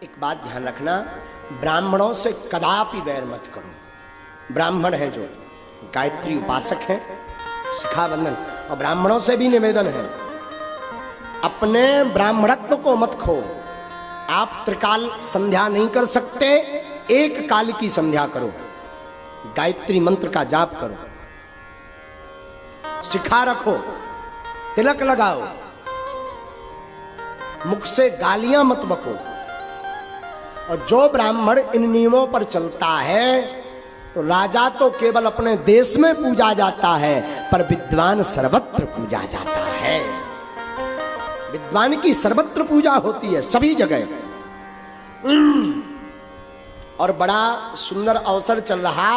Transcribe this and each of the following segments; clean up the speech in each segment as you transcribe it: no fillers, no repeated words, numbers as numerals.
एक बात ध्यान रखना, ब्राह्मणों से कदापि वैर मत करो। ब्राह्मण है जो गायत्री उपासक हैं, शिखा बंधन, और ब्राह्मणों से भी निवेदन है अपने ब्राह्मणत्व को मत खो। आप त्रिकाल संध्या नहीं कर सकते, एक काल की संध्या करो, गायत्री मंत्र का जाप करो, शिखा रखो, तिलक लगाओ, मुख से गालियां मत बको। और जो ब्राह्मण इन नियमों पर चलता है तो राजा तो केवल अपने देश में पूजा जाता है, पर विद्वान सर्वत्र पूजा जाता है। विद्वान की सर्वत्र पूजा होती है, सभी जगह। और बड़ा सुंदर अवसर चल रहा,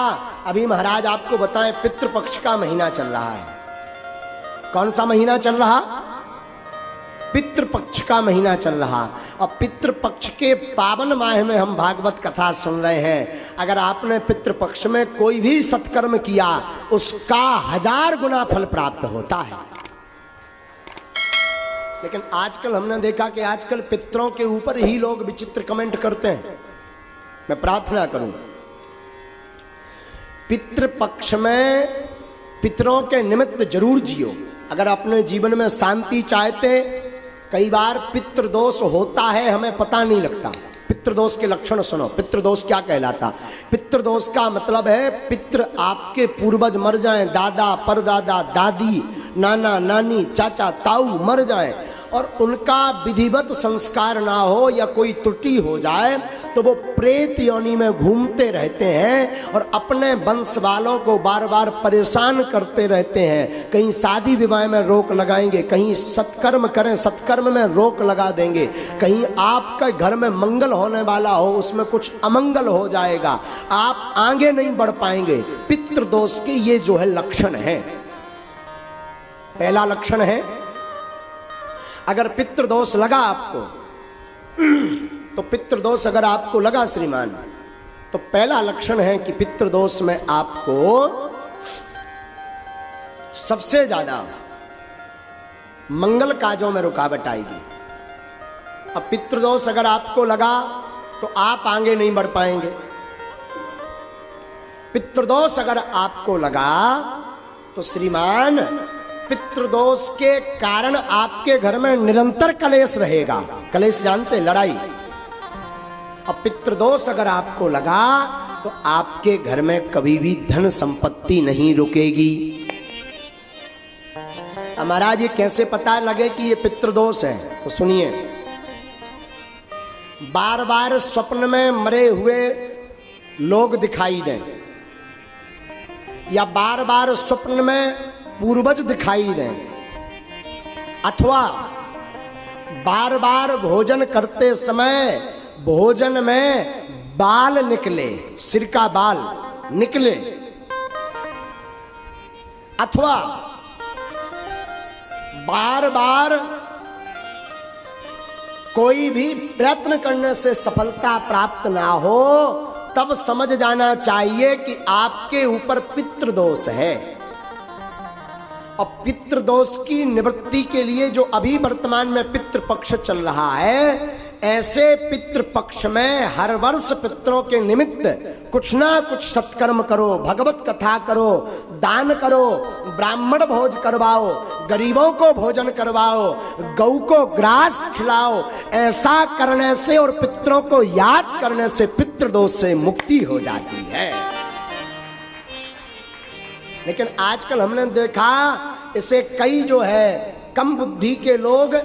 अभी महाराज आपको बताएं, पितृपक्ष का महीना चल रहा है। कौन सा महीना चल रहा? पितृपक्ष का महीना चल रहा। और पितृपक्ष के पावन माह में हम भागवत कथा सुन रहे हैं। अगर आपने पितृपक्ष में कोई भी सत्कर्म किया, उसका 1000 गुना फल प्राप्त होता है। लेकिन आजकल हमने देखा कि आजकल पितरों के ऊपर ही लोग विचित्र कमेंट करते हैं। मैं प्रार्थना करूं, पितृपक्ष में पितरों के निमित्त जरूर जियो। अगर अपने जीवन में शांति चाहते, कई बार पितृदोष होता है, हमें पता नहीं लगता। पितृदोष के लक्षण सुनो। पितृदोष क्या कहलाता? पितृदोष का मतलब है पितृ आपके पूर्वज मर जाएं, दादा परदादा दादी नाना नानी चाचा ताऊ मर जाएं और उनका विधिवत संस्कार ना हो या कोई त्रुटि हो जाए तो वो प्रेत योनि में घूमते रहते हैं और अपने वंश वालों को बार बार परेशान करते रहते हैं। कहीं शादी विवाह में रोक लगाएंगे, कहीं सत्कर्म करें सत्कर्म में रोक लगा देंगे, कहीं आपका घर में मंगल होने वाला हो उसमें कुछ अमंगल हो जाएगा, आप आगे नहीं बढ़ पाएंगे। पितृदोष के ये जो है लक्षण है। पहला लक्षण है, अगर पितृदोष लगा आपको तो पितृदोष अगर आपको लगा श्रीमान, तो पहला लक्षण है कि पितृदोष में आपको सबसे ज्यादा मंगल काजों में रुकावट आएगी। अब पितृदोष अगर आपको लगा तो आप आगे नहीं बढ़ पाएंगे। पितृदोष अगर आपको लगा तो श्रीमान पितृदोष के कारण आपके घर में निरंतर कलेश रहेगा। कलेश जानते, लड़ाई। अब पितृदोष अगर आपको लगा तो आपके घर में कभी भी धन संपत्ति नहीं रुकेगी। अब महाराज ये कैसे पता लगे कि ये पितृदोष है? तो सुनिए, बार बार स्वप्न में मरे हुए लोग दिखाई दें या बार बार स्वप्न में पूर्वज दिखाई दें, अथवा बार बार भोजन करते समय भोजन में बाल निकले, सिर का बाल निकले, अथवा बार बार कोई भी प्रयत्न करने से सफलता प्राप्त ना हो, तब समझ जाना चाहिए कि आपके ऊपर पितृदोष है। और पितृदोष की निवृत्ति के लिए जो अभी वर्तमान में पितृपक्ष चल रहा है, ऐसे पितृपक्ष में हर वर्ष पितरों के निमित्त कुछ ना कुछ सत्कर्म करो, भगवत कथा करो, दान करो, ब्राह्मण भोज करवाओ, गरीबों को भोजन करवाओ, गौ को ग्रास खिलाओ। ऐसा करने से और पितरों को याद करने से पितृदोष से मुक्ति हो जाती है। लेकिन आजकल हमने देखा इसे कई जो है कम बुद्धि के लोग,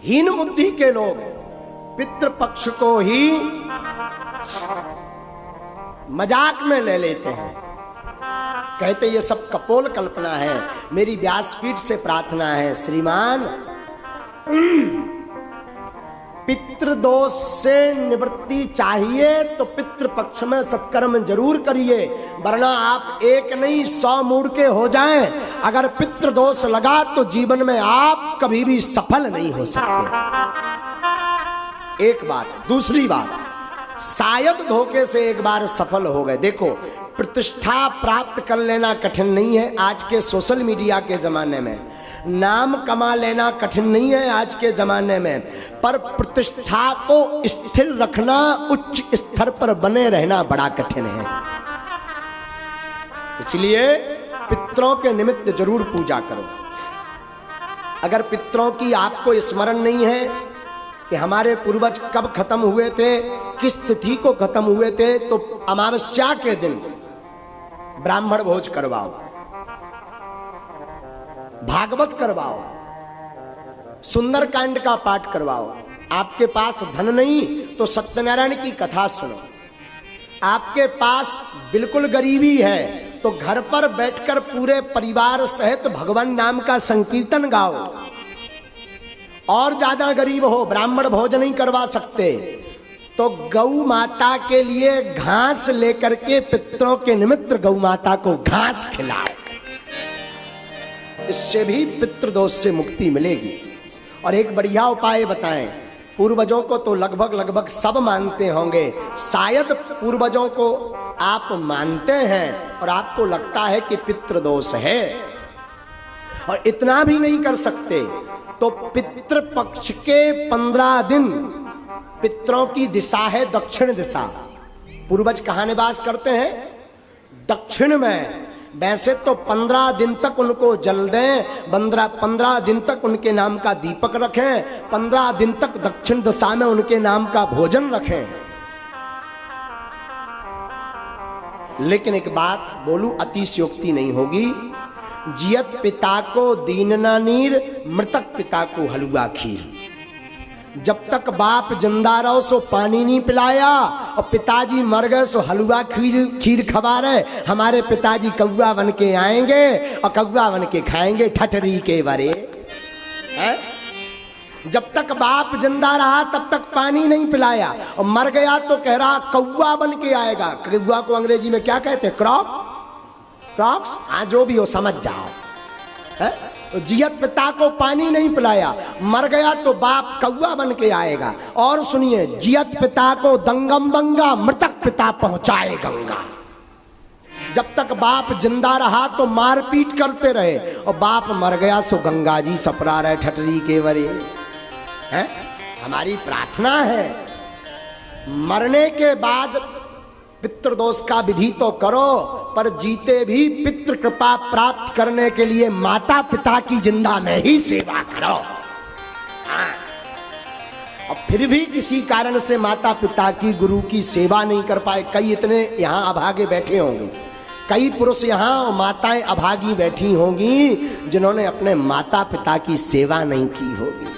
हीन बुद्धि के लोग पितृपक्ष को ही मजाक में ले लेते हैं, कहते ये सब कपोल कल्पना है। मेरी व्यासपीठ से प्रार्थना है श्रीमान, पितृदोष से निवृत्ति चाहिए तो पितृपक्ष में सत्कर्म जरूर करिए, वरना आप एक नहीं 100 मूड के हो जाएं। अगर पितृदोष लगा तो जीवन में आप कभी भी सफल नहीं हो सकते। एक बात। दूसरी बात, शायद धोखे से एक बार सफल हो गए। देखो, प्रतिष्ठा प्राप्त कर लेना कठिन नहीं है आज के सोशल मीडिया के जमाने में। नाम कमा लेना कठिन नहीं है आज के जमाने में, पर प्रतिष्ठा को स्थिर रखना, उच्च स्तर पर बने रहना बड़ा कठिन है। इसलिए पितरों के निमित्त जरूर पूजा करो। अगर पितरों की आपको स्मरण नहीं है कि हमारे पूर्वज कब खत्म हुए थे, किस तिथि को खत्म हुए थे, तो अमावस्या के दिन ब्राह्मण भोज करवाओ, भागवत करवाओ, सुंदरकांड का पाठ करवाओ। आपके पास धन नहीं तो सत्यनारायण की कथा सुनो। आपके पास बिल्कुल गरीबी है तो घर पर बैठकर पूरे परिवार सहित भगवान नाम का संकीर्तन गाओ। और ज्यादा गरीब हो, ब्राह्मण भोज नहीं करवा सकते, तो गौ माता के लिए घास लेकर के पितरों के निमित्त गौ माता को घास खिलाओ। इससे भी पितृदोष से मुक्ति मिलेगी। और एक बढ़िया उपाय बताएं, पूर्वजों को तो लगभग सब मानते होंगे, शायद पूर्वजों को आप मानते हैं और आपको लगता है कि पितृदोष है और इतना भी नहीं कर सकते, तो पितृपक्ष के 15 दिन पितरों की दिशा है दक्षिण दिशा। पूर्वज कहाँ निवास करते हैं? दक्षिण में। वैसे तो 15 दिन तक उनको जल दें, 15 दिन तक उनके नाम का दीपक रखें, 15 दिन तक दक्षिण दिशा में उनके नाम का भोजन रखें। लेकिन एक बात बोलूं, अतिशयोक्ति नहीं होगी। जियत पिता को दीनना नीर, मृतक पिता को हलवा खीर। जब तक बाप जिंदा रहो सो पानी नहीं पिलाया, और पिताजी मर गए सो हलवा खीर खवा रहे। हमारे पिताजी कौवा बन के आएंगे और कौवा बन के खाएंगे ठठरी के बरे है? जब तक बाप जिंदा रहा तब तक पानी नहीं पिलाया, और मर गया तो कह रहा कौवा बन के आएगा। कौवा को अंग्रेजी में क्या कहते हैं? क्रॉक्स। हाँ, जो भी हो समझ जाओ है? तो जियत पिता को पानी नहीं पिलाया, मर गया तो बाप कौवा बन के आएगा। और सुनिए, जियत पिता को दंगम दंगा, मृतक पिता पहुंचाए गंगा। जब तक बाप जिंदा रहा तो मारपीट करते रहे, और बाप मर गया सो गंगा जी सपरा रहे ठठरी के वरे है? हमारी प्रार्थना है मरने के बाद पितृदोष का विधि तो करो, पर जीते भी पितृ कृपा प्राप्त करने के लिए माता पिता की जिंदा में ही सेवा करो। हाँ। और फिर भी किसी कारण से माता पिता की, गुरु की सेवा नहीं कर पाए, कई इतने यहाँ अभागे बैठे होंगे, कई पुरुष यहाँ माताएं अभागी बैठी होंगी जिन्होंने अपने माता पिता की सेवा नहीं की होगी।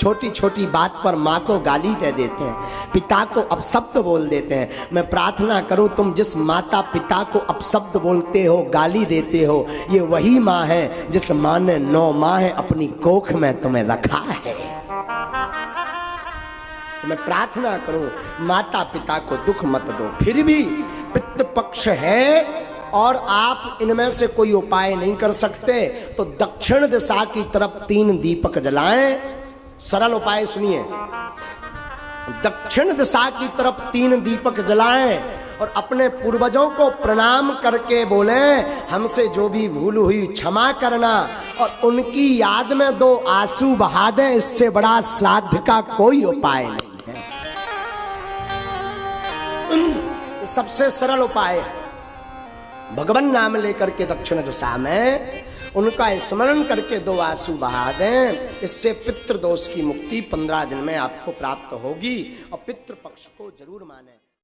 छोटी छोटी बात पर माँ को गाली दे देते हैं, पिता को अपशब्द बोल देते हैं। मैं प्रार्थना करूं, तुम जिस माता पिता को अपशब्द बोलते हो, गाली देते हो, ये वही माँ है जिस माँ ने 9 माह अपनी कोख में तुम्हें रखा है। तो मैं प्रार्थना करूं, माता पिता को दुख मत दो। फिर भी पितृपक्ष है और आप इनमें से कोई उपाय नहीं कर सकते, तो दक्षिण दिशा की तरफ 3 दीपक जलाएं। सरल उपाय सुनिए, दक्षिण दिशा की तरफ 3 दीपक जलाएं और अपने पूर्वजों को प्रणाम करके बोलें, हमसे जो भी भूल हुई क्षमा करना, और उनकी याद में 2 आंसू बहा दें। इससे बड़ा श्राद्ध का कोई उपाय नहीं है। सबसे सरल उपाय है, भगवान नाम लेकर के दक्षिण दिशा में उनका स्मरण करके 2 आंसू बहा दें। इससे पितृदोष की मुक्ति 15 दिन में आपको प्राप्त होगी। और पितृपक्ष को जरूर माने।